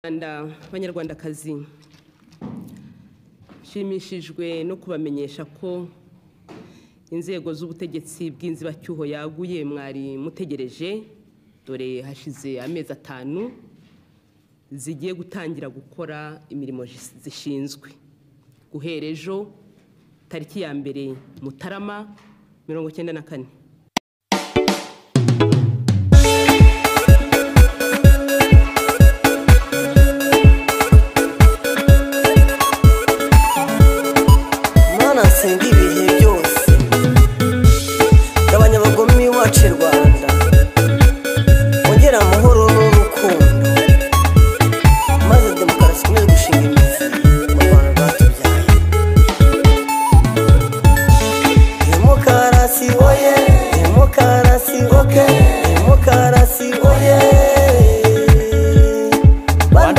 Abanyarwandakazi, nshimishijwe no kubamenyesha ko inzego z'ubutegetsi bw'inzibacyuho yaguye mwari mutegereje, dore hashize amezi 5 zigiye gutangira gukora imirimo zishinzwe. Guhera ejo tariki ya mbere Mutarama 1994